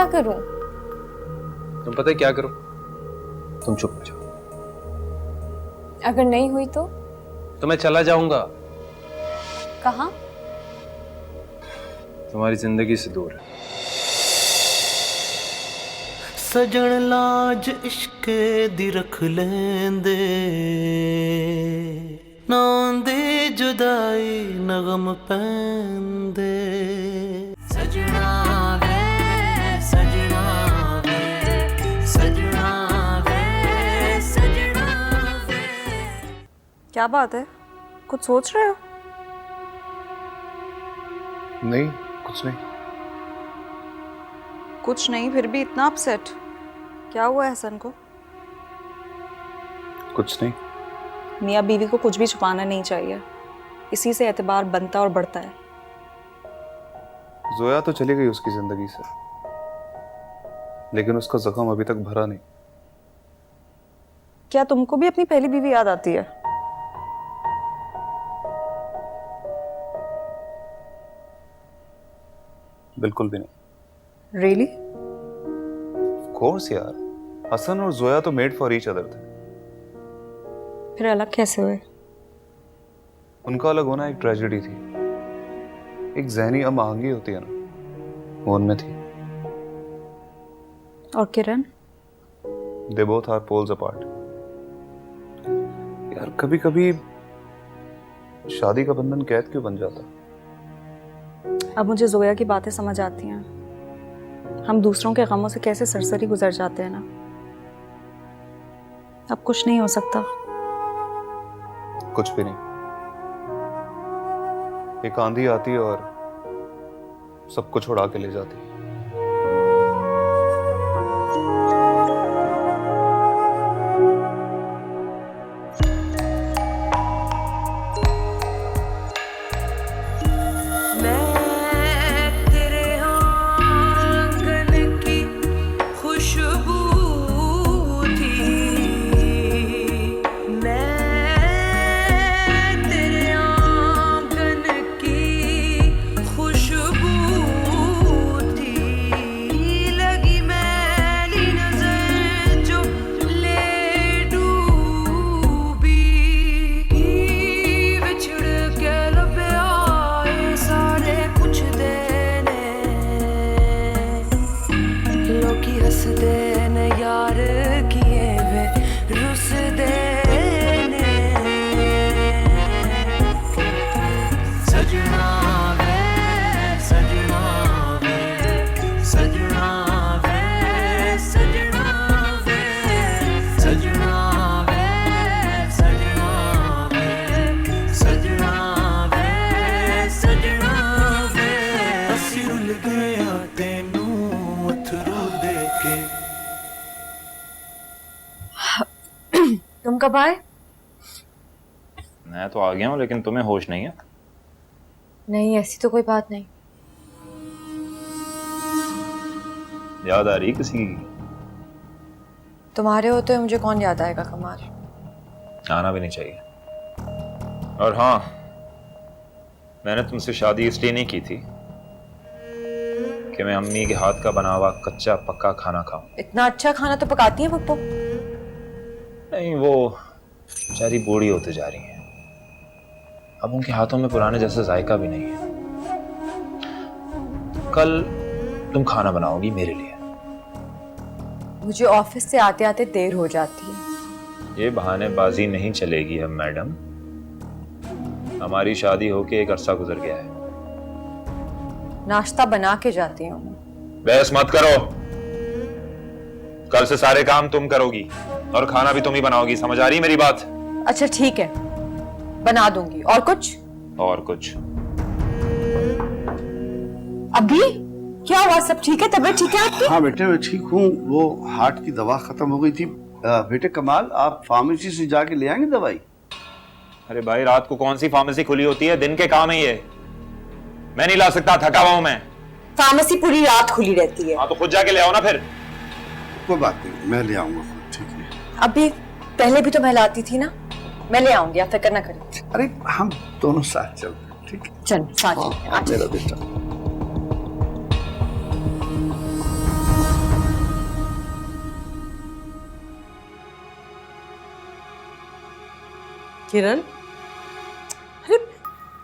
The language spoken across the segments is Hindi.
क्या करूं? तुम पता है क्या करो? तुम चुप हो जाओ। अगर नहीं हुई तो मैं चला जाऊंगा। कहाँ? तुम्हारी जिंदगी से दूर। सजन लाज इश्क दी रख लेंदे, नांदे जुदाई नगम पैंदे। सजना वे सजना वे सजना वे सजना वे। क्या बात है, कुछ सोच रहे हो? नहीं, कुछ नहीं। कुछ नहीं, फिर भी इतना अपसेट क्या हुआ है हसन को? कुछ नहीं। मियाँ बीवी को कुछ भी छुपाना नहीं चाहिए, इसी से एतबार बनता और बढ़ता है। जोया तो चली गई उसकी जिंदगी से, लेकिन उसका जख्म अभी तक भरा नहीं। क्या तुमको भी अपनी पहली बीवी याद आती है? बिल्कुल भी नहीं। रियली? ऑफ कोर्स यार, हसन और जोया तो मेड फॉर ईच अदर थे। फिर अलग कैसे हुए? उनका अलग होना एक ट्रेजेडी थी। एक जहनी अमांगी होती है ना, वो उनमें थी। और Kiran? They both are poles apart. यार कभी कभी शादी का बंधन कैद क्यों बन जाता? अब मुझे जोया की बातें समझ आती हैं। हम दूसरों के गमों से कैसे सरसरी गुजर जाते हैं ना। अब कुछ नहीं हो सकता। कुछ भी नहीं। एक आंधी आती है और सब कुछ उड़ा के ले जाती है। तुम कब आए? मैं तो आ गया हूँ, लेकिन तुम्हें होश नहीं है। नहीं, ऐसी तो कोई बात नहीं। याद आ रही किसी की? तुम्हारे होते हुए मुझे कौन याद आएगा कमाल। आना भी नहीं चाहिए। और हाँ, मैंने तुमसे शादी इसलिए नहीं की थी कि मैं अम्मी के हाथ का बना हुआ कच्चा पक्का खाना खाऊं। इतना अच्छा खाना तो पकाती हैं पप्पू। नहीं, वो बेचारी बूढ़ी होते जा रही हैं, अब उनके हाथों में पुराने जैसा जायका भी नहीं है। कल तुम खाना बनाओगी मेरे लिए। मुझे ऑफिस से आते आते देर हो जाती है। ये बहानेबाजी नहीं चलेगी अब मैडम। हमारी शादी होके एक अरसा गुजर गया है। नाश्ता बना के जाती हूँ। बहस मत करो। कल से सारे काम तुम करोगी और खाना भी तुम ही बनाओगी। समझ आ रही है मेरी बात? अच्छा ठीक है, बना दूंगी। और कुछ? और कुछ? अभी क्या हुआ? सब ठीक है? तबीयत ठीक है आपकी? हाँ बेटे, मैं ठीक हूँ। वो हार्ट की दवा खत्म हो गई थी। बेटे कमाल, आप फार्मेसी से जाके ले आएंगे दवाई? अरे भाई, रात को कौन सी फार्मेसी खुली होती है? दिन के काम है ये। मैं नहीं ला सकता, थका हुआ हूं मैं। फार्मेसी पूरी रात खुली रहती है। हाँ तो खुद जाके ले आओ ना फिर। कोई बात नहीं, मैं ले आऊंगा खुद। ठीक है। अभी पहले भी तो मैं लाती थी ना। मैं ले आऊंगी, आप फिक्र ना करें। अरे हम दोनों साथ चलते हैं। ठीक है, चल साथ में। मेरा बेटा। किरण, अरे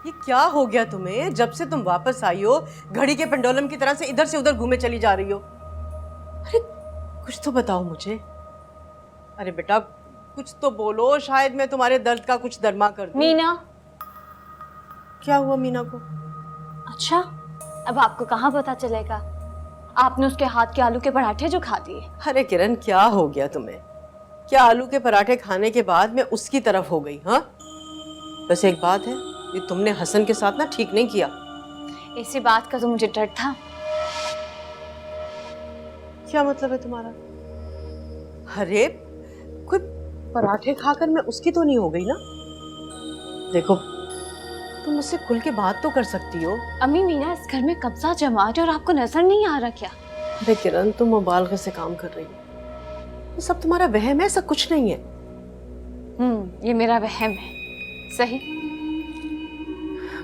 ये क्या हो गया तुम्हें? जब से तुम वापस आई हो घड़ी के पेंडुलम की तरह से इधर से उधर घूमे चली जा रही हो। अरे कुछ तो बताओ मुझे। अरे बेटा कुछ तो बोलो, शायद मैं तुम्हारे दर्द का कुछ दरमा कर दूं। मीना। क्या हुआ मीना को? अच्छा, अब आपको कहाँ पता चलेगा? आपने उसके हाथ के आलू के पराठे जो खा दिए। अरे किरण क्या हो गया तुम्हें? क्या आलू के पराठे खाने के बाद मैं उसकी तरफ हो गई? हाँ, बस एक बात है, ये तुमने हसन के साथ ना ठीक नहीं किया। इसी बात का तो मुझे डर था। क्या मतलब है तुम्हारा? अरे कोई पराठे खाकर मैं उसकी तो नहीं हो गई ना? देखो तुम मुझसे खुल के बात तो कर सकती हो। अम्मी, मीना इस घर में कब्जा जमा है और आपको नजर नहीं आ रहा क्या? अरे किरण तुम मुबालगे से काम कर रही हो। ये सब तुम्हारा वहम है, ऐसा कुछ नहीं है। ये मेरा वहम है। सही।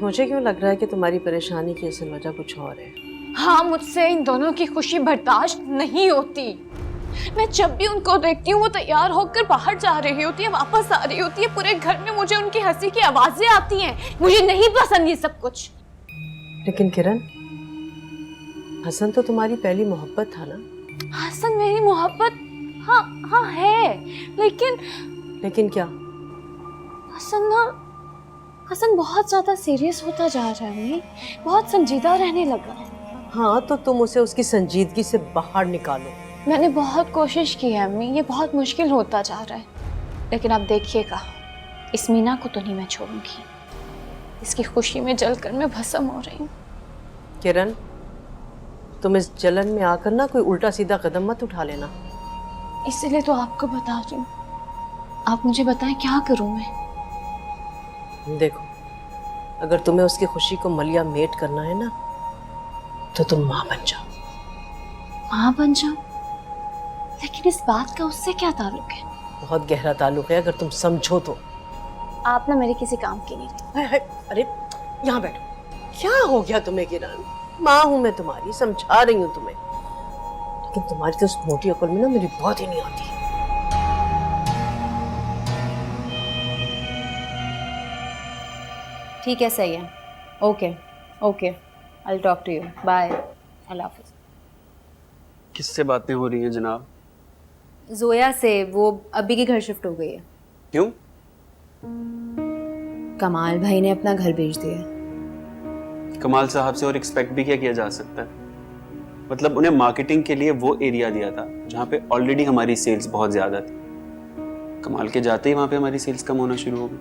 मुझे क्यों लग रहा है कि तुम्हारी परेशानी की असल वजह कुछ और है। हाँ, मुझसे इन दोनों की खुशी बर्दाश्त नहीं होती। मैं जब भी उनको देखती हूँ वो तैयार होकर बाहर जा रही होती है, वापस आ रही होती है। पूरे घर में मुझे उनकी हंसी की आवाजें आती हैं। मुझे नहीं पसंद ये सब कुछ। लेकिन किरण, हसन तो तुम्हारी पहली मोहब्बत था ना? हसन मेरी मोहब्बत, हाँ है, लेकिन क्या? हसन बहुत ज्यादा सीरियस होता जा रहा है, बहुत संजीदा रहने लगा। हाँ तो तुम उसे उसकी संजीदगी से बाहर निकालो। मैंने बहुत कोशिश की है अम्मी, ये बहुत मुश्किल होता जा रहा है। लेकिन आप देखिएगा, इस मीना को तो नहीं मैं छोड़ूंगी। इसकी खुशी में जलकर मैं भस्म हो रही हूँ। किरण, तुम इस जलन में आकर ना कोई उल्टा सीधा कदम मत उठा लेना। इसीलिए तो आपको बता रही हूँ। आप मुझे बताएं क्या करूँ मैं? देखो, अगर तुम्हें उसकी खुशी को मलिया मेट करना है ना, तो तुम माँ बन जाओ। माँ बन जाओ? लेकिन इस बात का उससे क्या ताल्लुक है? बहुत गहरा ताल्लुक है, अगर तुम समझो तो। आप ना मेरे किसी काम की नहीं थी। अरे यहाँ बैठो। क्या हो गया तुम्हें किरण? माँ हूं मैं तुम्हारी, समझा रही हूँ तुम्हें। लेकिन तुम्हारी तो उस मोटी अकल में ना मेरी बात ही नहीं आती। ठीक है, सही है। Okay, I will talk to you. Bye, अल्लाह हाफिज़। किससे बातें हो रही हैं जनाब? जोया से। वो अभी के घर शिफ्ट हो गई है। क्यों? कमाल भाई ने अपना घर बेच दिया। कमाल साहब से और एक्सपेक्ट भी क्या किया जा सकता है? मतलब उन्हें मार्केटिंग के लिए वो एरिया दिया था जहाँ पे ऑलरेडी हमारी सेल्स बहुत ज्यादा थी। कमाल के जाते ही वहाँ पे हमारी सेल्स कम होना शुरू हो गई।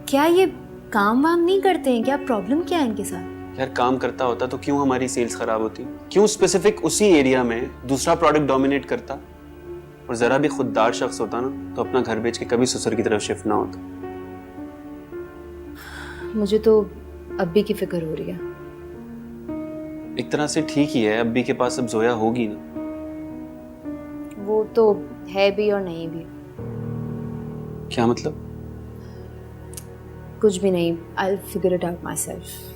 क्या ये काम वाम नहीं करते हैं क्या? प्रॉब्लम क्या है इनके साथ? यार काम करता होता तो क्यों हमारी सेल्स खराब होती? क्यों स्पेसिफिक उसी एरिया में दूसरा प्रोडक्ट डोमिनेट करता? और जरा भी खुददार शख्स होता ना तो अपना घर बेच के कभी ससुर की तरफ शिफ्ट ना होता। मुझे तो अब्बी की फिक्र हो रही है। एक तरह से ठीक ही है, अब्बी के पास अब जोया होगी ना। वो तो है भी और नहीं भी। क्या मतलब? कुछ भी नहीं। I will figure it out my self.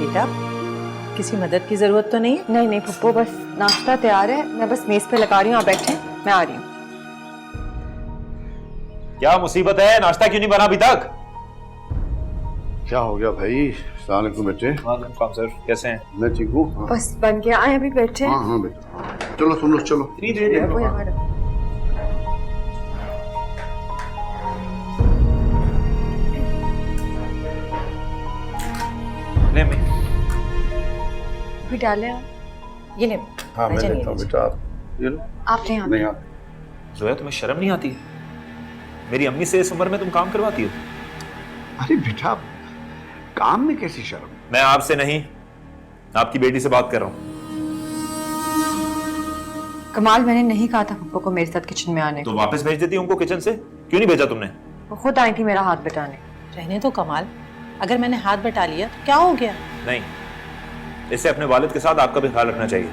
बेटा, किसी मदद की जरूरत तो नहीं है? नहीं पप्पू, बस नाश्ता तैयार है। मैं बस मेज पे लगा रही हूँ, आप बैठे, मैं आ रही हूँ। क्या मुसीबत है? नाश्ता क्यों नहीं बना अभी तक? क्या हो गया भाई? अस्सलाम वालेकुम बेटे। वालेकुम सर, कैसे हैं? मैं ठीक हूँ। बस बन गया, आए अभी बैठे। हाँ बेटा, चलो तुम लोग चलो। ले मैं भी डाले आप? ये ले। हाँ मैं लेता हूँ बेटा, आप ये लो। आप ले। नहीं आप। जोया, तुम्हें शर्म नहीं आती है? मेरी अम्मी से इस उम्र में तुम काम करवाती हो? अरे बेटा, काम में कैसी शर्म? मैं आपसे नहीं, आपकी बेटी से बात कर रहा हूं। कमाल, मैंने नहीं कहा था पप्पू को मेरे साथ किचन में आने। तो वापस भेज देती उनको किचन से, क्यों नहीं भेजा तुमने? वो खुद आई थी मेरा हाथ बटाने। रहने तो कमाल, अगर मैंने हाथ बटा लिया तो क्या हो गया? नहीं, इससे अपने वालिद के साथ आपका भी ख्याल रखना चाहिए।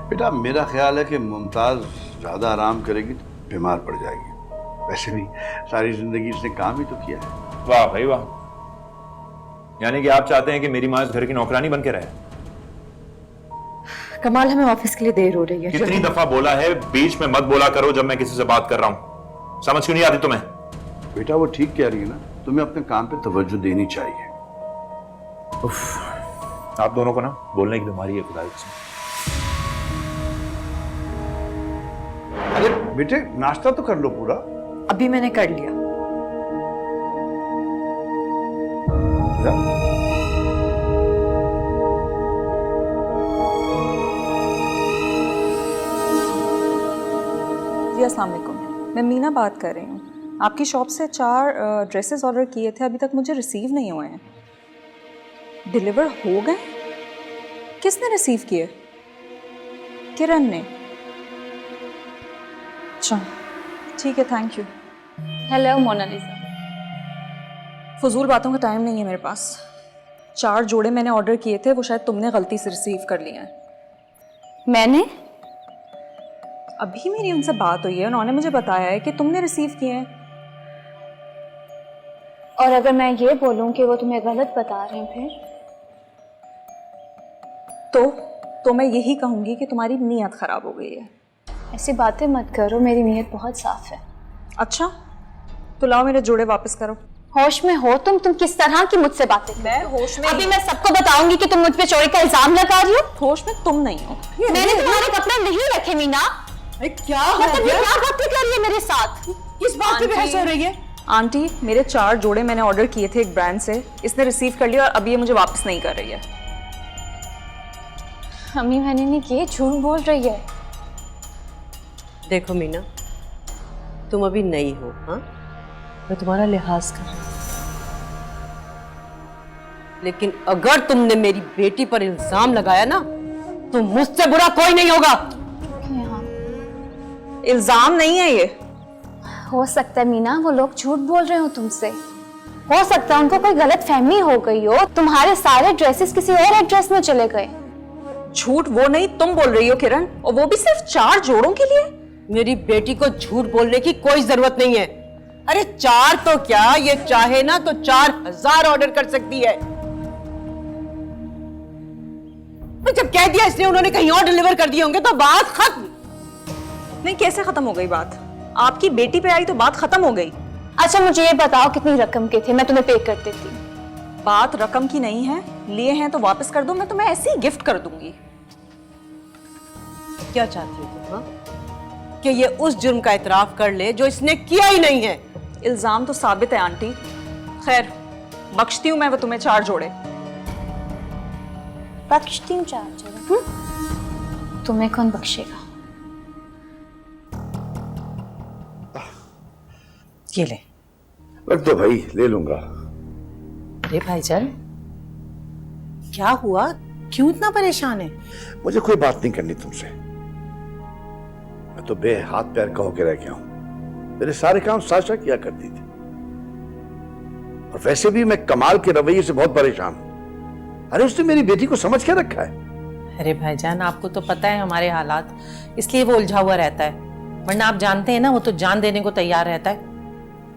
बेटा मेरा ख्याल है कि मुमताज ज्यादा आराम करेगी तो बीमार पड़ जाएगी। वैसे भी सारी जिंदगी इसने काम ही तो किया है। वाह भाई वाह, यानी कि आप चाहते हैं कि मेरी माँ इस घर की नौकरानी बन के रहे? कमाल, हमें ऑफिस के लिए देर हो रही है। कितनी दफा बोला है बीच में मत बोला करो जब मैं किसी से बात कर रहा हूं, समझ क्यों नहीं आती तुम्हें? बेटा वो ठीक कह रही है ना, तुम्हें अपने काम पे तवज्जो देनी चाहिए। आप दोनों को ना बोलने की बीमारी है खुदा की कसम। अरे बेटे नाश्ता तो कर लो पूरा। अभी मैंने कर लिया। जी अस्सलाम वालेकुम, मैं मीना बात कर रही हूँ। आपकी शॉप से 4 ड्रेसेस ऑर्डर किए थे, अभी तक मुझे रिसीव नहीं हुए हैं। डिलीवर हो गए? किसने रिसीव किए? किरण ने। अच्छा ठीक है, थैंक यू। Hello Mona Lisa. फजूल बातों का टाइम नहीं है मेरे पास। 4 जोड़े मैंने ऑर्डर किए थे, वो शायद तुमने गलती से रिसीव कर लिए हैं। मैंने? अभी मेरी उनसे बात हुई है, उन्होंने मुझे बताया है कि तुमने रिसीव किए हैं। और अगर मैं ये बोलूं कि वो तुम्हें गलत बता रहे हैं फिर? तो मैं यही कहूँगी कि तुम्हारी नीयत ख़राब हो गई है। ऐसी बातें मत करो, मेरी नीयत बहुत साफ है। अच्छा तो लाओ मेरे जोड़े वापस करो। होश में हो तुम किस तरह की मुझसे बातें? मैं होश में। अभी मैं सबको बताऊंगी कि तुम मुझ पे चोरी का इल्जाम लगा रही हो। होश में तुम नहीं हो। मैंने तुम्हारे कपड़े नहीं रखे मीना। क्या मतलब ये क्या गलती कर रही है मेरे साथ? किस बात पे बहस हो रही है? आंटी मेरे 4 जोड़े मैंने ऑर्डर किए थे एक ब्रांड से, इसने रिसीव कर लिया और अभी ये मुझे वापस नहीं कर रही है। अम्मी मैंने नहीं किए, झूठ बोल रही है। देखो मीना, तुम अभी नई हो, हाँ? मैं तुम्हारा लिहाज कर रही हूं, लेकिन अगर तुमने मेरी बेटी पर इल्जाम लगाया ना तो मुझसे बुरा कोई नहीं होगा। इल्जाम नहीं है ये। हो सकता है मीना वो लोग झूठ बोल रहे हो तुमसे। हो सकता है उनको कोई गलत फहमी हो गई हो, तुम्हारे सारे ड्रेसेस किसी और एड्रेस में चले गए। झूठ वो नहीं तुम बोल रही हो किरण, और वो भी सिर्फ 4 जोड़ों के लिए। मेरी बेटी को झूठ बोलने की कोई जरूरत नहीं है। अरे 4 तो क्या, ये चाहे ना तो 4000 ऑर्डर कर सकती है। तो जब कह दिया इसने उन्होंने कहीं और डिलीवर कर दिए होंगे तो बात खत्म। नहीं, कैसे खत्म हो गई बात? आपकी बेटी पे आई तो बात खत्म हो गई। अच्छा मुझे ये बताओ कितनी रकम के थे, मैं तुम्हें पे कर देती। बात रकम की नहीं है, लिए हैं तो वापस कर दो, मैं तुम्हें ऐसे ही गिफ्ट कर दूंगी। क्या चाहती हो तुम, हाँ? कि ये उस जुर्म का इतराफ कर ले जो इसने किया ही नहीं है। इल्जाम तो साबित है आंटी। खैर बख्शती हूँ मैं वो तुम्हें 4 जोड़े। बख्शती हूँ 4 जोड़े? तुम्हें कौन बख्शेगा? ये ले। रख दो भाई, ले लूंगा। अरे भाईजान क्या हुआ, क्यों इतना परेशान है? मुझे कोई बात नहीं करनी तुमसे। मैं तो बेहाथ पैर का होके रह गया हूं। मेरे सारे काम साशा किया करती थी, और वैसे भी मैं कमाल के रवैये से बहुत परेशान हूं। अरे उसने मेरी बेटी को समझ के रखा है। अरे भाईजान आपको तो पता है हमारे हालात, इसलिए वो उलझा हुआ रहता है, वरना आप जानते हैं ना वो तो जान देने को तैयार रहता है।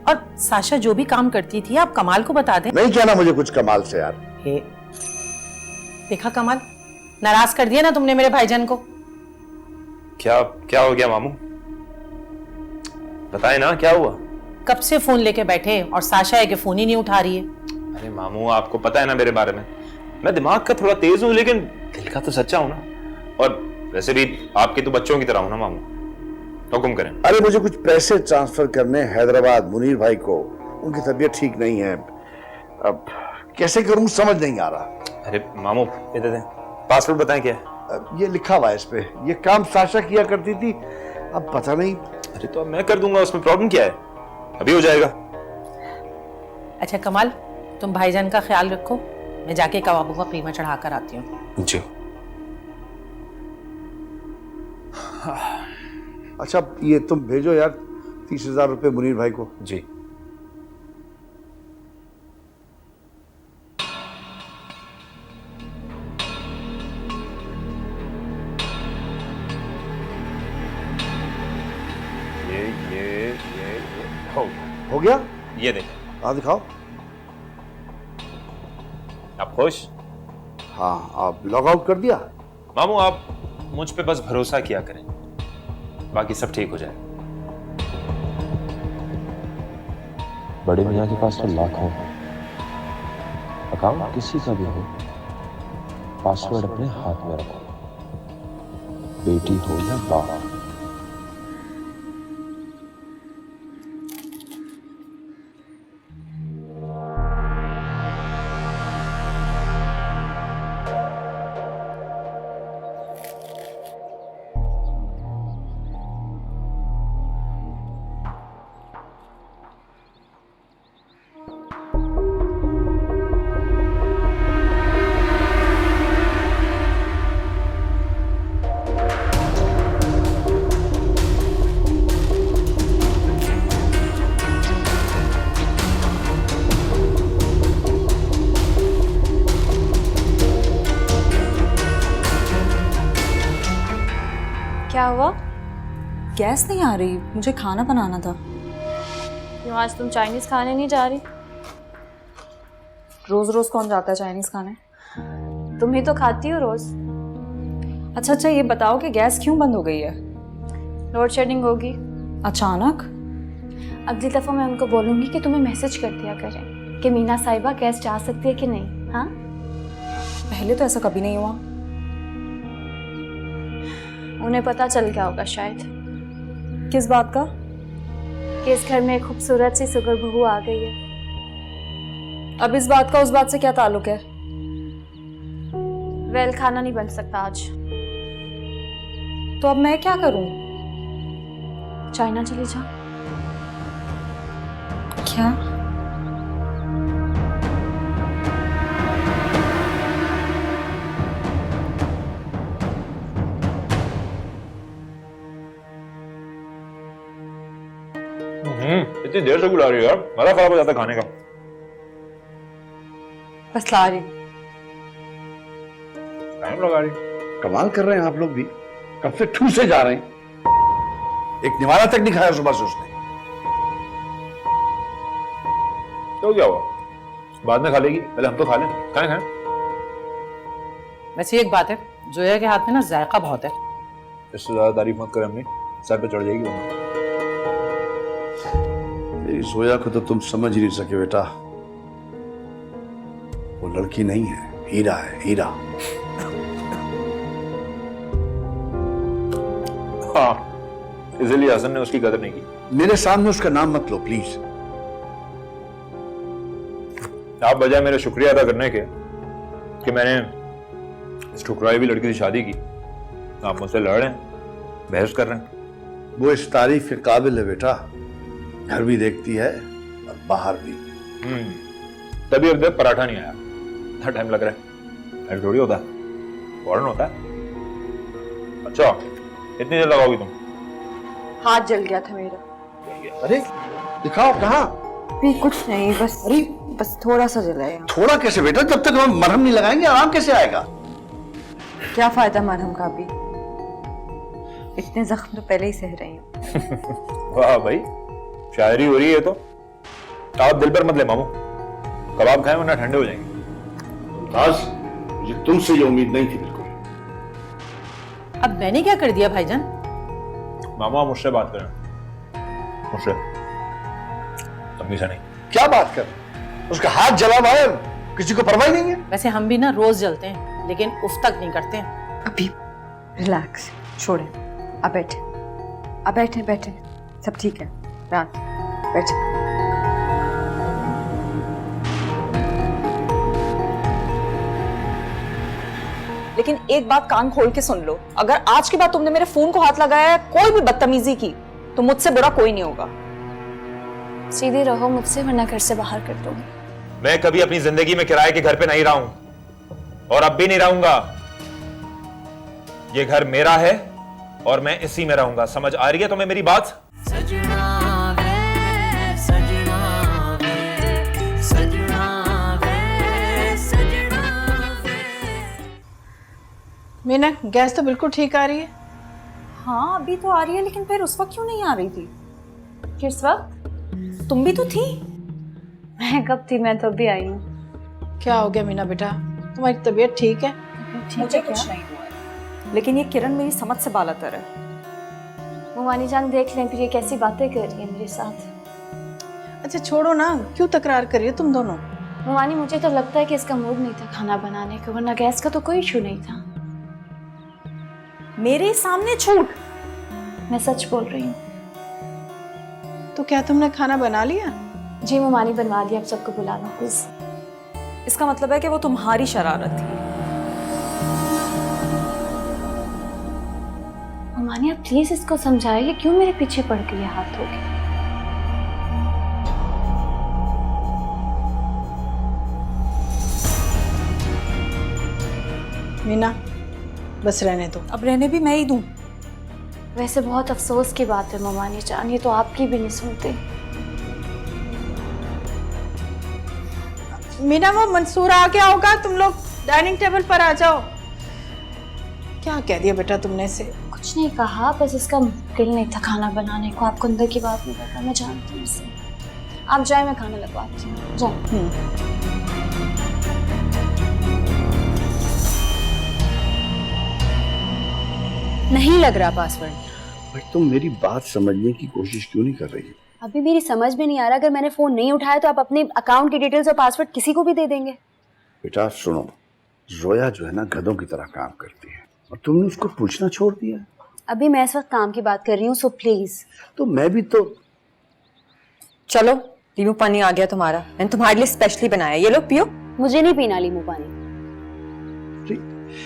और साशा जो भी काम करती थी आप कमाल को बता दें। नहीं कहना मुझे कुछ कमाल से यार। देखा कमाल, नाराज कर दिया ना तुमने मेरे भाईजान को। क्या क्या हो गया मामू? बताए ना क्या हुआ? कब से फोन लेके बैठे और साशा है कि फोन ही नहीं उठा रही है। अरे मामू आपको पता है ना मेरे बारे में, मैं दिमाग का थोड़ा तेज हूं लेकिन दिल का तो सच्चा हूं ना। और वैसे भी आपके तो बच्चों की तरह हूं ना मामू, हुक्म करें। अरे मुझे कुछ पैसे ट्रांसफर करने हैदराबाद मुनीर भाई को, उनकी तबीयत ठीक नहीं है। अब कैसे करूं समझ नहीं आ रहा। अरे मामू ये दे दें, पासवर्ड बताएं क्या है? ये लिखा हुआ है इस पे, ये काम साशा किया करती थी, अब पता नहीं। अरे तो अब मैं कर दूंगा, उसमें प्रॉब्लम क्या है, अभी हो जाएगा। अच्छा कमाल, तुम भाईजान का ख्याल रखो, मैं जाके कबाबों का कीमा चढ़ा कर आती हूँ। जी। अच्छा ये तुम भेजो यार 30,000 रुपए मुनीर भाई को। जी। ये हो गया? ये देखें। हाँ दिखाओ। आप खुश? हाँ आप लॉग आउट कर दिया? मामू आप मुझ पे बस भरोसा किया करें, बाकी सब ठीक हो जाए। बड़े मियाँ के पास तो लाखों है, अकाउंट किसी का भी हो, पासवर्ड अपने हाथ में रखो, बेटी हो या बाप। क्या हुआ? गैस नहीं आ रही, मुझे खाना बनाना था। क्यों आज तुम चाइनीज खाने नहीं जा रही? रोज रोज कौन जाता है चाइनीज खाने? तुम ही तो खाती हो रोज। अच्छा ये बताओ कि गैस क्यों बंद हो गई है? लोड शेडिंग होगी अचानक? अगली दफा मैं उनको बोलूंगी कि तुम्हें मैसेज कर दिया करें कि मीना साहिबा गैस जा सकती है कि नहीं। हाँ, पहले तो ऐसा कभी नहीं हुआ। उन्हें पता चल गया होगा शायद। किस बात का? कि इस घर में एक खूबसूरत सी सुगर बहू आ गई है। अब इस बात का उस बात से क्या ताल्लुक है? वेल, खाना नहीं बन सकता आज। तो अब मैं क्या करूं? चाइना चली जा। क्या? इतनी देर से बुला रही हो यार, माथा खराब हो जाता खाने का। बस ला रही। टाइम लगा रही। कमाल कर रहे हैं आप लोग भी, कब से ठूसे जा रहे हैं। एक निवाला तक नहीं खाया सुबह से उसने। तो क्या हुआ, बाद में खा लेगी, पहले हम तो खा लें। खाएं। वैसे एक बात है, जोया के हाथ में ना जायका बहुत है। इससे ज्यादा तारीफ मत कर अम्मी, सर पे चढ़ जाएगी वरना। मेरी जोया को तो तुम समझ ही नहीं सके बेटा। वो लड़की नहीं है, हीरा है, हीरा। हाँ, इसलिए हसन ने उसकी कदर नहीं की। मेरे सामने उसका नाम मत लो प्लीज। आप बजाय मेरे शुक्रिया अदा करने के कि मैंने इस ठुकराई हुई लड़की से शादी की, आप मुझसे लड़ रहे हैं, बहस कर रहे हैं। वो इस तारीफ के काबिल है बेटा, घर भी देखती है और बाहर भी। तभी अब तक पराठा नहीं आया, इतना टाइम लग रहा है। टाइम थोड़ी होता है, फौरन होता है। अच्छा, इतनी देर लगाओगी तुम? हाथ जल गया था मेरा। अरे दिखाओ कहाँ? भी कुछ नहीं, बस थोड़ा सा जला है। थोड़ा कैसे बेटा, जब तक हम मरहम नहीं लगाएंगे आराम कैसे आएगा? क्या फायदा मरहम का भी, इतने जख्म तो पहले ही सह रही हूँ। वाह भाई, शायरी हो रही है। तो आप दिल पर मत ले मामू, कबाब खाएं वरना ठंडे हो जाएंगे। आज मुझे तुमसे ये उम्मीद नहीं थी बिल्कुल। अब मैंने क्या कर दिया भाईजान? मामू आप मुझसे बात करें, मुझसे, अम्मी से नहीं। क्या बात कर? उसका हाथ जला हुआ है, किसी को परवाह नहीं है। वैसे हम भी ना रोज जलते हैं, लेकिन उफ तक नहीं करते हैं। अभी रिलैक्स, छोड़े। अब बैठे, सब ठीक है। रात बैठे। लेकिन एक बात कान खोल के सुन लो, अगर आज के बाद तुमने मेरे फोन को हाथ लगाया, कोई भी बदतमीजी की, तो मुझसे बुरा कोई नहीं होगा। सीधी रहो मुझसे, वरना घर से बाहर कर दूंगी। मैं कभी अपनी जिंदगी में किराए के घर पे नहीं रहा हूं। और अब भी नहीं रहूंगा। ये घर मेरा है और मैं इसी में रहूंगा। समझ आ रही है तुम्हें मेरी बात? सजना वे सजना वे सजना वे सजना वे। मीना, गैस तो बिल्कुल ठीक आ रही है। हाँ अभी तो आ रही है, लेकिन फिर उस वक्त क्यों नहीं आ रही थी? किस वक्त? तुम भी तो थी। मैं कब थी? मैं तो अभी आई हूँ। क्या हो गया मीना बेटा, तुम्हारी तबीयत ठीक है? मुझे कुछ नहीं हुआ है, लेकिन ये किरण मेरी समझ से बालातर है। मुमानी जान देख लें, फिर ये कैसी बातें कर रही है मेरे साथ। अच्छा छोड़ो ना, क्यों तकरार कर रही हो तुम दोनों? मुमानी मुझे तो लगता है कि इसका मूड नहीं था खाना बनाने का, वरना गैस का तो कोई इशू नहीं था। मेरे सामने झूठ। मैं सच बोल रही हूँ। तो क्या तुमने खाना बना लिया? जी मुमानी बनवा दिया, अब सबको बुला लो प्लीज। इसका मतलब है कि वो तुम्हारी शरारत थी। मुमानी आप प्लीज इसको समझाइए, क्यों मेरे पीछे पड़ गई है हाथ धोके। मीना बस रहने दो। अब रहने भी मैं ही दूं? वैसे बहुत अफसोस की बात है मुमानी जान, ये तो आपकी भी नहीं सुनते। मीना वो मंसूर आ गया होगा, तुम लोग डाइनिंग टेबल पर आ जाओ। क्या कह दिया बेटा तुमने इसे? कुछ नहीं कहा, बस इसका दिल नहीं था खाना बनाने को। आपको अंदर की बात नहीं पता, मैं जानती हूँ इसे। आप जाए, मैं खाना लगवाती हूँ, जाए। नहीं लग रहा पासवर्ड। भाई तुम मेरी बात समझने की कोशिश क्यों नहीं कर रही हो? अभी मेरी समझ में नहीं आ रहा, अगर मैंने फोन नहीं उठाया तो आप अपने अकाउंट की डिटेल्स और पासवर्ड किसी को भी दे देंगे। बेटा सुनो, जोया जो है ना गधों की तरह काम करती है और तुमने उसको पूछना छोड़ दिया। अभी मैं इस वक्त काम की बात कर रही हूँ, सो प्लीज। तो मैं भी तो। चलो लीमू पानी आ गया तुम्हारा, मैंने तुम्हारे लिए स्पेशली बनाया, ये लो पियो। मुझे नहीं पीना लीमू पानी।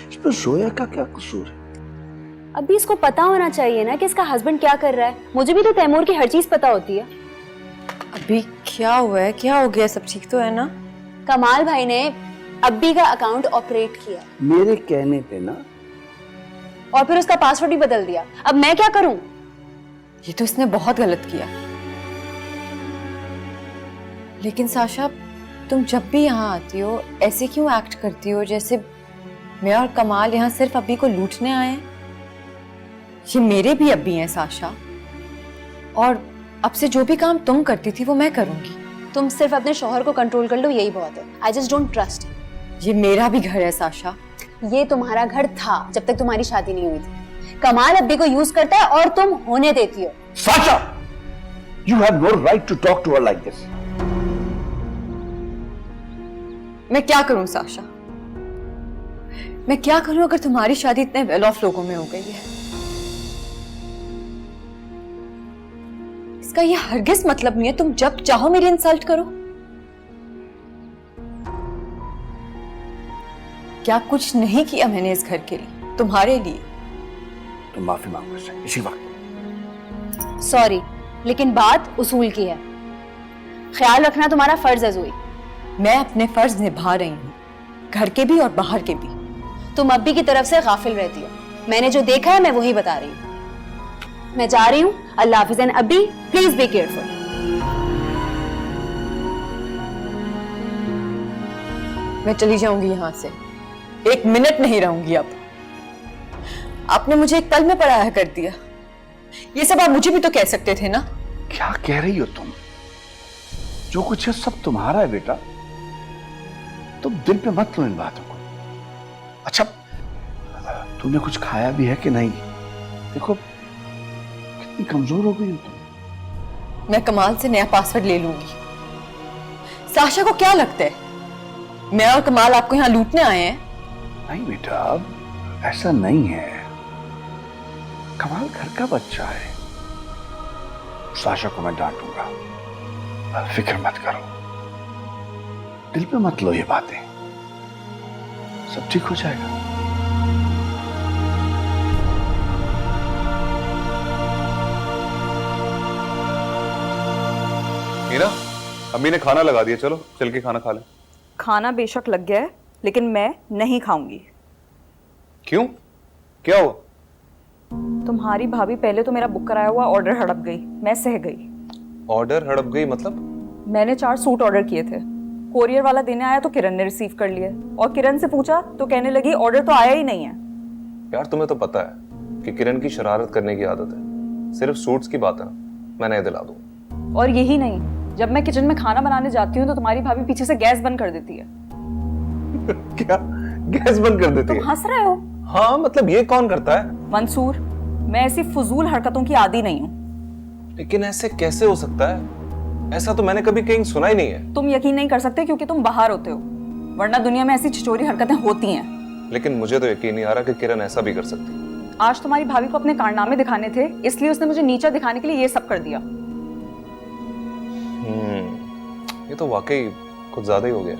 इसमें जोया का क्या कसूर है? अभी इसको पता होना चाहिए ना कि इसका हस्बैंड क्या कर रहा है। मुझे भी तो तैमूर की हर चीज पता होती है। अभी क्या हुआ है, क्या हो गया? सब ठीक तो है ना? कमाल भाई ने अब्बी का अकाउंट ऑपरेट किया मेरे कहने पे ना, और फिर उसका पासवर्ड भी बदल दिया। अब मैं क्या करूं? ये तो इसने बहुत गलत किया। लेकिन साशा, तुम जब भी यहाँ आती हो ऐसे क्यों एक्ट करती हो जैसे मैं और कमाल यहाँ सिर्फ अब्बी को लूटने आए हैं? ये मेरे भी अब्बी हैं साशा, और अब से जो भी काम तुम करती थी वो मैं करूंगी। तुम सिर्फ अपने शौहर को कंट्रोल कर लो, यही बहुत है। I just don't trust. ये मेरा भी घर है साशा। ये तुम्हारा घर था जब तक तुम्हारी शादी नहीं हुई थी। कमाल अब्बी को यूज करता है और तुम होने देती हो। Sasha, you have no right to talk to her like this. मैं क्या करूं साशा? मैं क्या करूं अगर तुम्हारी शादी इतने वेल ऑफ लोगों में हो गई है? इसका ये हरगिज मतलब नहीं है तुम जब चाहो मेरी इंसल्ट करो। क्या कुछ नहीं किया मैंने इस घर के लिए, तुम्हारे लिए। तुम माफी मांगो इससे इसी वक्त। सॉरी, लेकिन बात उसूल की है। ख्याल रखना तुम्हारा फर्ज है ज़ोई। मैं अपने फर्ज निभा रही हूँ, घर के भी और बाहर के भी। तुम अब्बी की तरफ से गाफिल रहती हो। मैंने जो देखा है मैं वही बता रही हूँ। मैं जा रही हूँ। अल्लाह हाफिज़ एंड अब्बी प्लीज बी केयरफुल। मैं चली जाऊंगी यहाँ से, एक मिनट नहीं रहूंगी अब। आपने मुझे एक पल में पराया कर दिया। ये सब आप मुझे भी तो कह सकते थे ना। क्या कह रही हो तुम? जो कुछ है सब तुम्हारा है बेटा, तुम दिल पे मत लो इन बातों को। अच्छा, तुमने कुछ खाया भी है कि नहीं? देखो कितनी कमजोर हो गई हो तुम। मैं कमाल से नया पासवर्ड ले लूंगी। साशा को क्या लगता है मैं और कमाल आपको यहाँ लूटने आए हैं? नहीं बेटा, ऐसा नहीं है। कमाल घर का बच्चा है। साशा को मैं डांटूंगा, फिक्र मत करो। दिल पे मत लो ये बातें, सब ठीक हो जाएगा। मीना, अम्मी ने खाना लगा दिया, चलो चल के खाना खा लें। खाना बेशक लग गया है, लेकिन मैं नहीं खाऊंगी। क्यों? क्या हुआ? तुम्हारी भाभी पहले तो मेरा बुक कराया हुआ ऑर्डर हड़प गई, मैं सह गई। ऑर्डर हड़प गई मतलब? मैंने 4 सूट ऑर्डर किए थे, कोरियर वाला देने आया तो किरण ने रिसीव कर लिए, और किरण से पूछा तो कहने लगी ऑर्डर तो आया ही नहीं है। यार तुम्हें तो पता है कि किरण की शरारत करने की आदत है, सिर्फ सूट्स की बात है ना, मैं नहीं दिला दूंगा। और यही नहीं, जब मैं किचन में खाना बनाने जाती हूँ तो तुम्हारी भाभी पीछे से गैस बंद कर देती है। क्या गैस बंद कर देती है? तुम हंस रहे हो? हाँ मतलब ये कौन करता है? मंसूर, मैं ऐसी फजूल हरकतों की आदी नहीं हूँ। लेकिन ऐसे कैसे हो सकता है? ऐसा तो मैंने कभी कहीं सुना ही नहीं है। तुम यकीन नहीं कर सकते क्योंकि तुम बाहर होते हो, वरना दुनिया में ऐसी छिछोरी हरकतें होती हैं। लेकिन मुझे तो यकीन नहीं आ रहा कि किरण ऐसा भी कर सकती। आज तुम्हारी भाभी को अपने कारनामे दिखाने थे, इसलिए उसने मुझे नीचा दिखाने के लिए ये सब कर दिया। ये तो वाकई कुछ ज्यादा ही हो गया।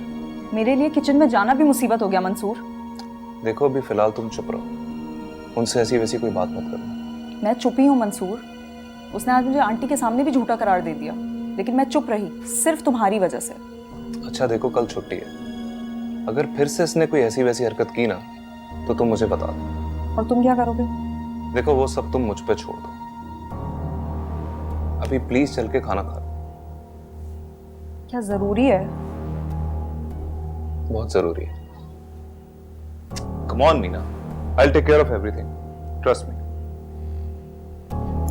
मेरे लिए किचन में जाना भी मुसीबत हो गया मंसूर। देखो अभी फिलहाल तुम चुप रहो, उनसे ऐसी वैसी कोई बात मत करना। मैं चुप ही हूँ मंसूर। उसने आज मुझे आंटी के सामने भी झूठा करार दे दिया, लेकिन मैं चुप रही सिर्फ तुम्हारी वजह से। अच्छा देखो कल छुट्टी है, अगर फिर से इसने कोई ऐसी वैसी हरकत की ना तो तुम मुझे बता दो। और तुम क्या करोगे? देखो वो सब तुम मुझ पे छोड़ दो, अभी प्लीज चल के खाना खा लो। क्या जरूरी है? बहुत जरूरी है। Come on Meena, I will take care of everything, trust me.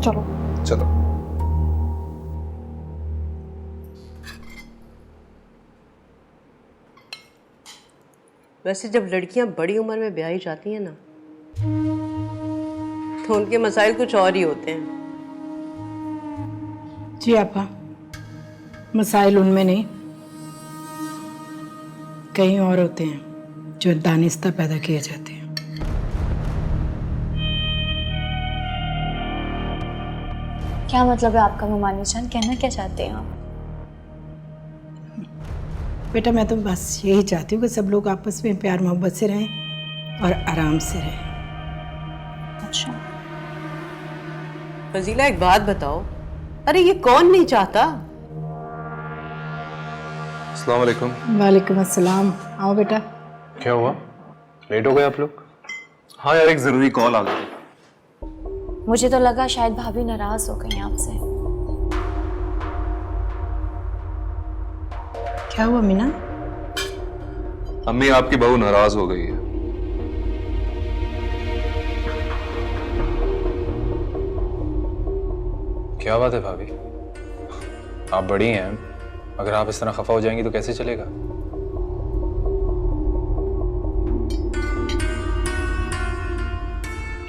चलो चलो। वैसे जब लड़कियां बड़ी उम्र में ब्याही जाती हैं ना, तो उनके मसाइल कुछ और ही होते हैं। जी आपा, मसाइल उनमें नहीं, कहीं और होते हैं जो दानिस्ता पैदा किए जाते हैं। क्या मतलब है आपका ममानी जान? कहना क्या चाहते हैं आप? बेटा मैं तो बस यही चाहती हूँ कि सब लोग आपस में प्यार मोहब्बत से रहें और आराम से रहें। अच्छा फजीला एक बात बताओ, अरे ये कौन नहीं चाहता? अस्सलाम वालेकुम। वालेकुम अस्सलाम। आओ बेटा। क्या हुआ, लेट हो गए आप लोग? हाँ यार एक जरूरी कॉल आ गई। मुझे तो लगा शायद भाभी नाराज हो गई आपसे। क्या हुआ मीना? अम्मी आपकी बहू नाराज हो गई है। क्या बात है भाभी, आप बड़ी हैं, अगर आप इस तरह खफा हो जाएंगी तो कैसे चलेगा?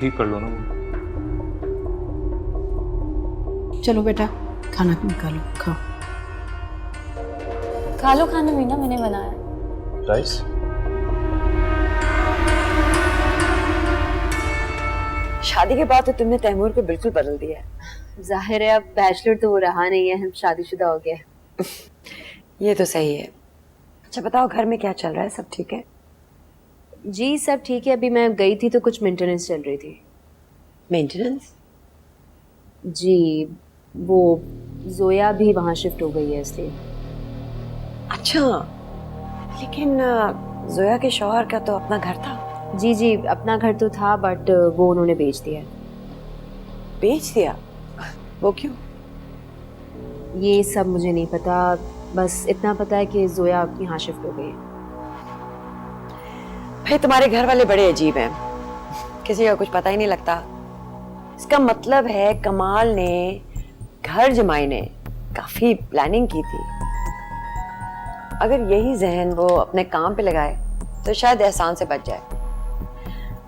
ठीक कर लो ना। चलो बेटा खाना निकालो, खाओ। खा लो खाना मीना, मैंने बनाया। राइस? शादी के बाद तो तुमने तैमूर को बिल्कुल बदल दिया है। जाहिर है अब बैचलर तो वो रहा नहीं है, शादीशुदा हो गया। ये तो सही है। अच्छा बताओ घर में क्या चल रहा है, सब ठीक है? जी सब ठीक है, अभी मैं गई थी तो कुछ मेंटेनेंस चल रही थी। मेंटेनेंस? जी वो जोया भी वहाँ शिफ्ट हो गई है इसलिए। अच्छा, लेकिन जोया के शौहर का तो अपना घर था। जी जी अपना घर तो था, बट वो उन्होंने बेच दिया। बेच दिया? वो क्यों? ये सब मुझे नहीं पता, बस इतना पता है कि जोया यहाँ शिफ्ट हो गई है। भाई तुम्हारे घर वाले बड़े अजीब हैं, किसी का कुछ पता ही नहीं लगता। इसका मतलब है कमाल ने, घर जमाई ने काफी प्लानिंग की थी। अगर यही जहन वो अपने काम पे लगाए तो शायद एहसान से बच जाए,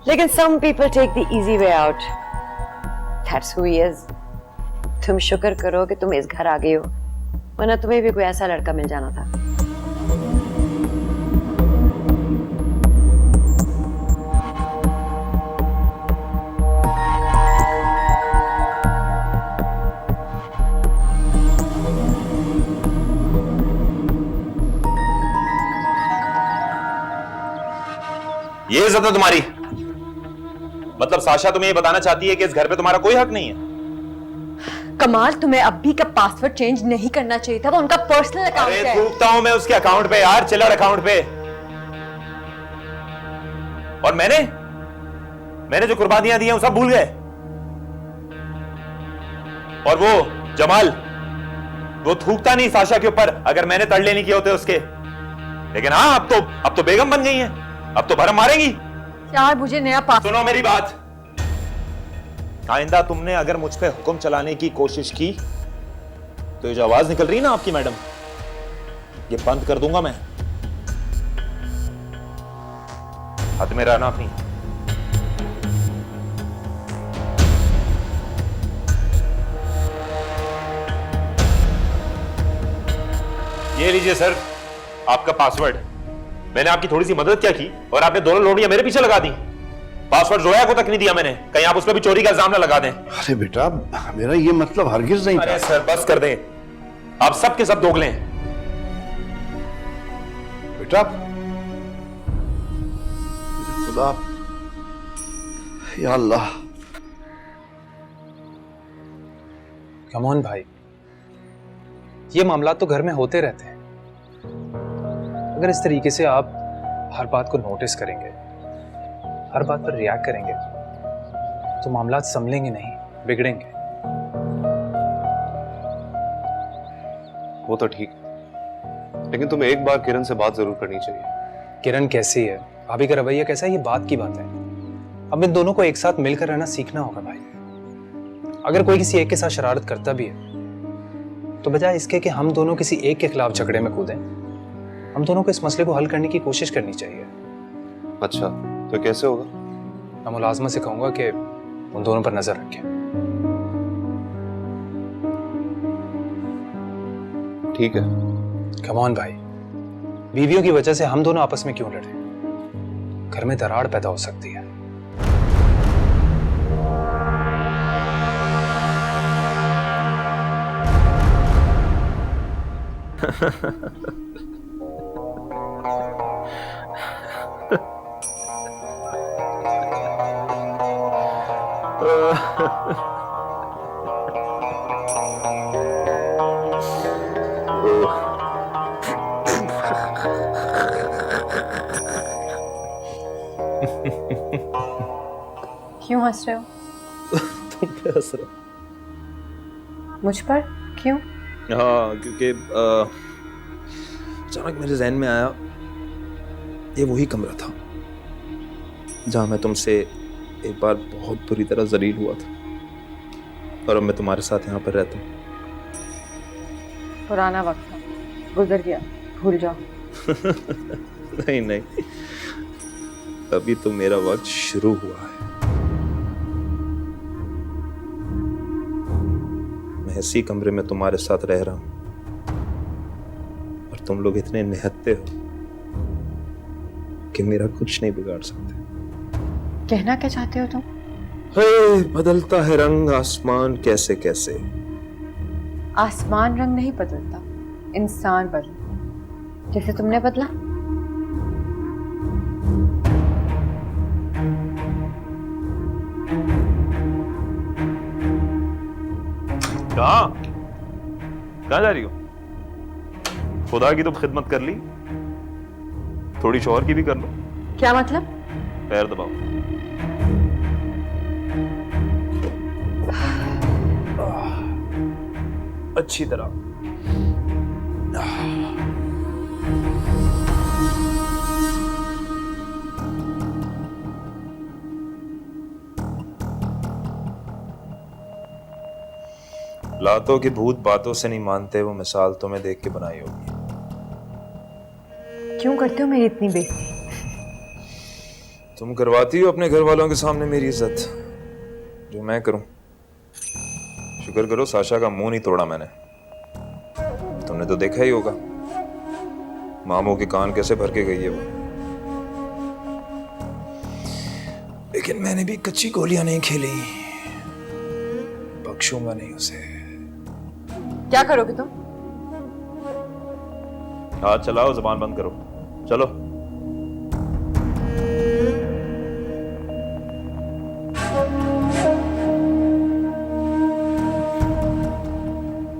लेकिन some people take the easy way out. That's who he is. तुम शुक्र करो कि तुम इस घर आ गए हो, वरना तुम्हें भी कोई ऐसा लड़का मिल जाना था। ये इज्जत है तुम्हारी? मतलब साशा तुम्हें ये बताना चाहती है कि इस घर पे तुम्हारा कोई हक नहीं है? कमाल तुम्हें अब्बी का पासवर्ड चेंज नहीं करना चाहिए था, वो उनका पर्सनल अकाउंट है। थूकता हूं मैं उसके अकाउंट पे यार, चिल्लर अकाउंट पे। और मैंने जो कुर्बानियां दी हैं वो सब भूल गए। और वो जमाल, वो थूकता नहीं साशा के ऊपर अगर मैंने तड़ले नहीं किए होते उसके। लेकिन हाँ, अब तो बेगम बन गई हैं, अब तो भरम मारेंगी। यार मुझे नया पास। सुनो मेरी बात, आइंदा तुमने अगर मुझ पे हुक्म चलाने की कोशिश की तो ये जो आवाज निकल रही है ना आपकी मैडम, ये बंद कर दूंगा मैं। हाथ में रहना अपनी। ये लीजिए सर आपका पासवर्ड। मैंने आपकी थोड़ी सी मदद क्या की और आपने दोनों लोड़ियां मेरे पीछे लगा दी। पासवर्ड जोया को तक नहीं दिया मैंने, कहीं आप उस पर भी चोरी का इल्जाम ना लगा दें। अरे बेटा, मेरा ये मतलब हरगिज नहीं था। अरे सर बस कर दें, आप सब के सब दोगले हैं। बेटा, खुदा, या अल्लाह। कम ऑन भाई, ये मामला तो घर में होते रहते हैं। अगर इस तरीके से आप हर बात को नोटिस करेंगे, हर बात पर रिएक्ट करेंगे, तो मामला संभलेंगे नहीं, बिगड़ेंगे। वो तो ठीक, लेकिन तुम्हें एक बार किरण से बात जरूर करनी चाहिए। किरण कैसी है, भाभी का रवैया कैसा है, ये बात की बात है। अब इन दोनों को एक साथ मिलकर रहना सीखना होगा भाई। अगर कोई किसी एक के साथ शरारत करता भी है तो बजाय इसके कि हम दोनों किसी एक के खिलाफ झगड़े में कूदें, हम दोनों को इस मसले को हल करने की कोशिश करनी चाहिए। अच्छा, तो कैसे होगा? मैं मुलाजमा से कहूंगा कि उन दोनों पर नजर रखें। ठीक है। कम ऑन भाई, बीवियों की वजह से हम दोनों आपस में क्यों लड़े? घर में दरार पैदा हो सकती है। क्यों हंस रहे हो? तुम पे हंस रहा हूं। मुझ पर क्यों? हाँ, क्योंकि अचानक मेरे जहन में आया, ये वही कमरा था जहां मैं तुमसे एक बार बहुत बुरी तरह जलील हुआ था, और अब मैं तुम्हारे साथ यहाँ पर रहता हूँ। पुराना वक्त था, गुजर गया, भूल जाओ। नहीं नहीं, अभी तो मेरा वक्त शुरू हुआ है। मैं इसी कमरे में तुम्हारे साथ रह रहा हूं और तुम लोग इतने निहत्ते हो कि मेरा कुछ नहीं बिगाड़ सकते। कहना क्या चाहते हो तुम? हे, बदलता है रंग आसमान कैसे कैसे। आसमान रंग नहीं बदलता, इंसान बदलता, जैसे तुमने बदला। कहाँ जा रही हो? खुदा की तो खिदमत कर ली, थोड़ी शौहर की भी कर लो। क्या मतलब? पैर दबाओ। अच्छी तरह। लातों के भूत बातों से नहीं मानते, वो मिसाल तुम्हें देख के बनाई होगी। क्यों करते हो मेरी इतनी बेइज्जती? तुम करवाती हो अपने घर वालों के सामने मेरी इज्जत, जो मैं करूं। शुक्र करो साशा का मुंह नहीं तोड़ा मैंने। तुमने तो देखा ही होगा मामू के कान कैसे भर के गई है वो। लेकिन मैंने भी कच्ची गोलियां नहीं खेली, बख्शूंगा नहीं उसे। क्या करोगे तुम? हाथ चलाओ, जुबान बंद करो, चलो।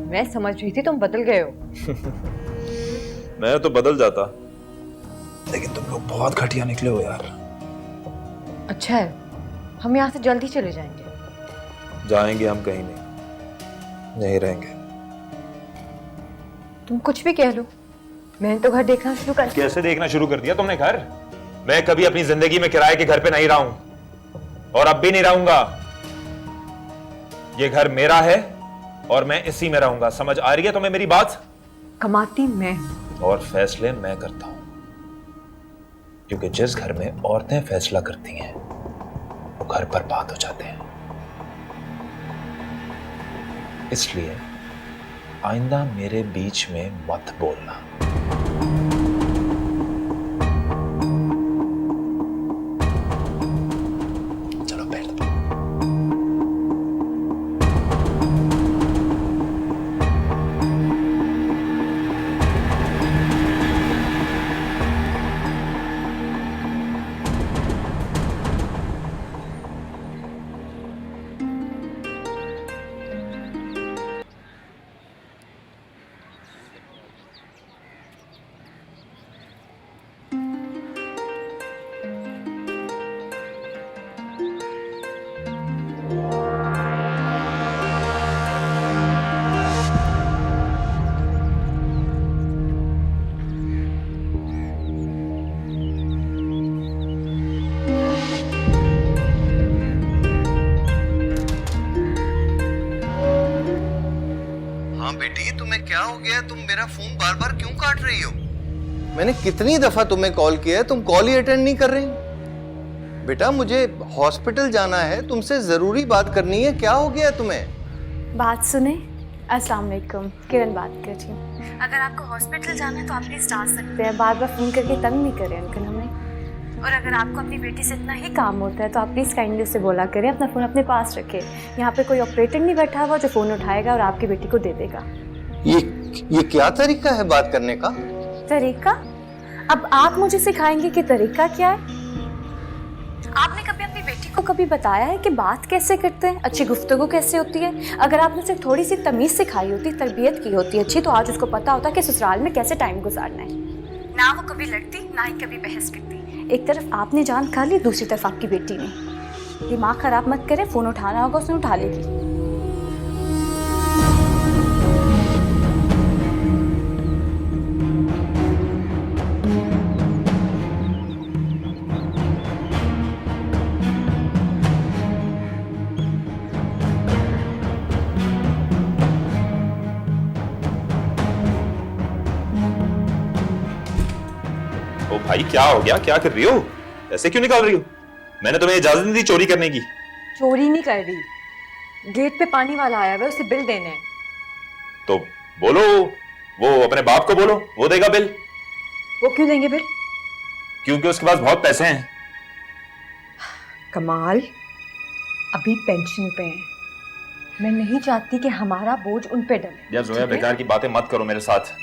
मैं समझ रही थी तुम बदल गए हो। मैं तो बदल जाता, लेकिन तुम लोग बहुत घटिया निकले हो यार। अच्छा है, हम यहाँ से जल्दी चले जाएंगे। जाएंगे हम कहीं नहीं, यहीं रहेंगे। तुम कुछ भी कह लो, मैंने तो घर देखना शुरू कर दिया। कैसे देखना शुरू कर दिया तुमने घर? मैं कभी अपनी जिंदगी में किराए के घर पे नहीं रहा हूं और अब भी नहीं रहूंगा। ये घर मेरा है और मैं इसी में रहूंगा। समझ आ रही है तुम्हें मेरी बात? कमाती मैं और फैसले मैं करता हूं, क्योंकि जिस घर में औरतें फैसला करती हैं वो घर बर्बाद हो जाते हैं। इसलिए आइंदा मेरे बीच में मत बोलना। चलो बैठ दो। बेटी तुम्हें क्या हो गया? तुम मेरा फोन बार बार क्यों काट रही हो? मैंने कितनी दफा तुम्हें कॉल किया है, तुम कॉल ही अटेंड नहीं कर रही। बेटा मुझे हॉस्पिटल जाना है, तुमसे जरूरी बात करनी है। क्या हो गया तुम्हें? बात सुने। अस्सलाम वालेकुम, किरण बात कर रही हूँ। अगर आपको हॉस्पिटल जाना है तो आप प्लीज आ सकते हैं, बार बार फोन करके तंग नहीं करें अंकल हमें। और अगर आपको अपनी बेटी से इतना ही काम होता है तो आप प्लीज़ काइंडली उससे बोला करें अपना फ़ोन अपने पास रखें। यहाँ पे कोई ऑपरेटर नहीं बैठा हुआ जो फ़ोन उठाएगा और आपकी बेटी को दे देगा। ये क्या तरीका है बात करने का? तरीका? अब आप मुझे सिखाएंगे कि तरीका क्या है? आपने कभी अपनी बेटी को कभी बताया है कि बात कैसे करते हैं, अच्छी गुफ्तगू कैसे होती है? अगर आपने उसे थोड़ी सी तमीज़ सिखाई होती, तरबियत की होती अच्छी, तो आज उसको पता होता कि ससुराल में कैसे टाइम गुजारना है। ना वो कभी लड़ती, ना ही कभी बहस करती। एक तरफ आपने जान खा ली, दूसरी तरफ आपकी बेटी ने। दिमाग खराब मत करें, फ़ोन उठाना होगा उसने उठा लेगी। ओ भाई क्या हो गया? क्या कर रही हो? ऐसे क्यों निकाल रही हो? मैंने तुम्हें इजाजत नहीं दी चोरी करने की। चोरी नहीं कर रही, गेट पे पानी वाला आया हुआ है, उसे बिल देने हैं। तो बोलो, वो अपने बाप को बोलो, वो देगा बिल। वो क्यों देंगे बिल? क्योंकि उसके पास बहुत पैसे हैं। कमाल अभी पेंशन पे हैं, मैं नहीं चाहती कि हमारा बोझ उन पे डले। यार जोया बेकार की बातें मत करो मेरे साथ।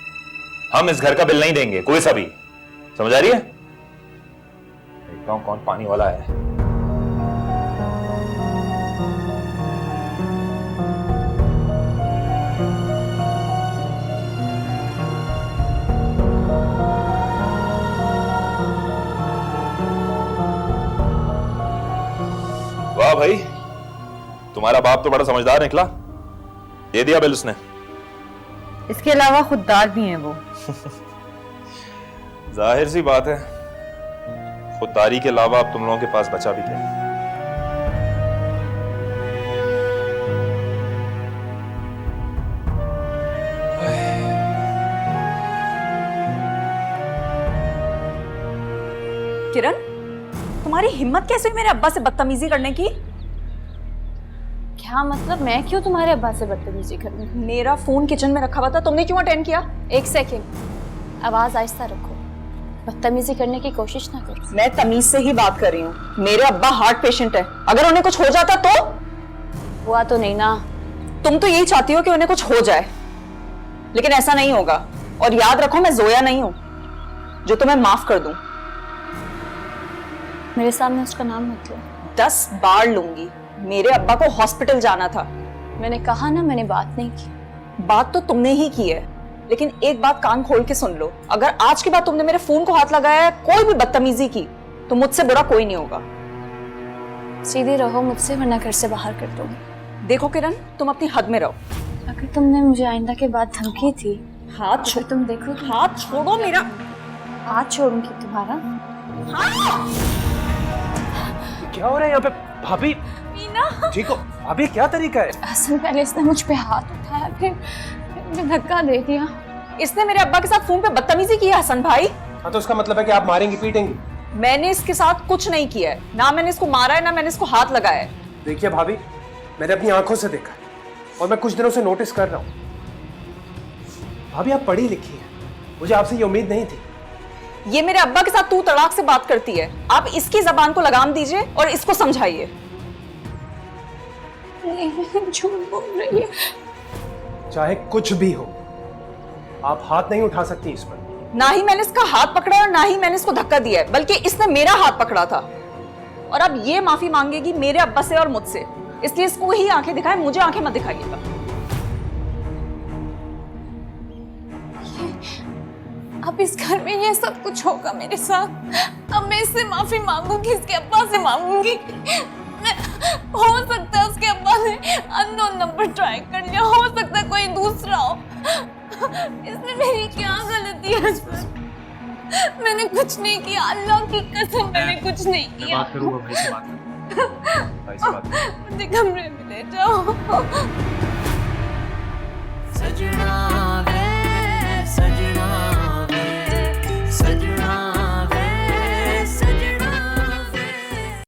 हम इस घर का बिल नहीं देंगे कोई सा भी, समझ आ रही है? देखता हूं कौन पानी वाला है। वाह भाई, तुम्हारा बाप तो बड़ा समझदार निकला, दे दिया बिल उसने। इसके अलावा खुददार भी हैं वो। जाहिर सी बात है, खुददारी के अलावा अब तुम लोगों के पास बचा भी क्या? किरण, तुम्हारी हिम्मत कैसे हुई मेरे अब्बा से बदतमीजी करने की? क्या मतलब? मैं क्यों तुम्हारे अब्बा से बदतमीजी करूँ? मेरा फोन किचन में रखा हुआ था, तुमने क्यों अटेंड किया? एक सेकेंड, आवाज आहिस्ता रखो, बदतमीजी करने की कोशिश ना करो। मैं तमीज से ही बात कर रही हूँ। मेरे अब्बा हार्ट पेशेंट है, अगर उन्हें कुछ हो जाता तो? हुआ तो नहीं ना। तुम तो यही चाहती हो कि उन्हें कुछ हो जाए, लेकिन ऐसा नहीं होगा। और याद रखो, मैं जोया नहीं हूँ जो तुम्हें माफ कर दूं। मेरे सामने उसका नाम मत लो। 10 बार लूंगी। मेरे अब्बा को हॉस्पिटल जाना था। मैंने कहा ना, मैंने बात नहीं की। बात तो तुमने ही की है, लेकिन एक बात कान खोल के सुन लो, अगर आज के बाद तुमने मेरे फोन को हाथ लगाया, कोई भी बदतमीजी की, तो मुझसे बुरा कोई नहीं होगा। सीधे रहो मुझसे वरना घर से बाहर कर दूंगी। देखो किरण, तुम अपनी हद में रहो। अगर तुमने मुझे आइंदा के बाद धमकी थी, हाथ तो तुम देखो, हाथ छोड़ो मेरा। हाथ छोड़ूंगी तुम्हारा। क्या हो रहा है यहाँ पे भाभी? मीना, ठीक हो भाभी? क्या तरीका है? हसन पहले इसने मुझ पे हाथ उठाया, फिर मुझे धक्का दे दिया। इसने मेरे अब्बा के साथ फोन पे बदतमीजी की है हसन भाई। हाँ तो उसका मतलब है कि आप मारेंगी पीटेंगी? मैंने इसके साथ कुछ नहीं किया है, ना मैंने इसको मारा है ना मैंने इसको हाथ लगाया है। देखिए भाभी, मैंने अपनी आंखों से देखा है और मैं कुछ दिनों से नोटिस कर रहा हूँ। भाभी आप पढ़ी लिखी हैं, मुझे आपसे ये उम्मीद नहीं थी। ये मेरे अब्बा के साथ तू तड़ाक से बात करती है। आप इसकी जबान को लगाम दीजिए और इसको समझाइए। झूठ बोल रही है। चाहे कुछ भी हो, आप हाथ नहीं उठा सकती इस पर। ना ही मैंने इसका हाथ पकड़ा और ना ही मैंने इसको धक्का दिया है, बल्कि इसने मेरा हाथ पकड़ा था। और अब ये माफी मांगेगी मेरे अब्बा से और मुझसे, इसलिए इसको ही आंखें दिखाए, मुझे आंखें मत दिखाइएगा। अब इस घर में ये सब कुछ होगा मेरे साथ। अब मैं इससे माफी मांगूंगी, इसके अब्बा से मांगूंगी। हो सकता है उसके अब्बा ने अननोन नंबर ट्राई कर लिया, हो सकता है कोई दूसरा हो। इसमें मेरी क्या गलती है इसमें? मैंने कुछ नहीं किया, अल्लाह की कसम मैंने कुछ नहीं किया। बात करूंगा भाई से, बात करूंगा भाई से, बात करूंगा। मुझे कमरे में ले जाओ। सजना वे सजना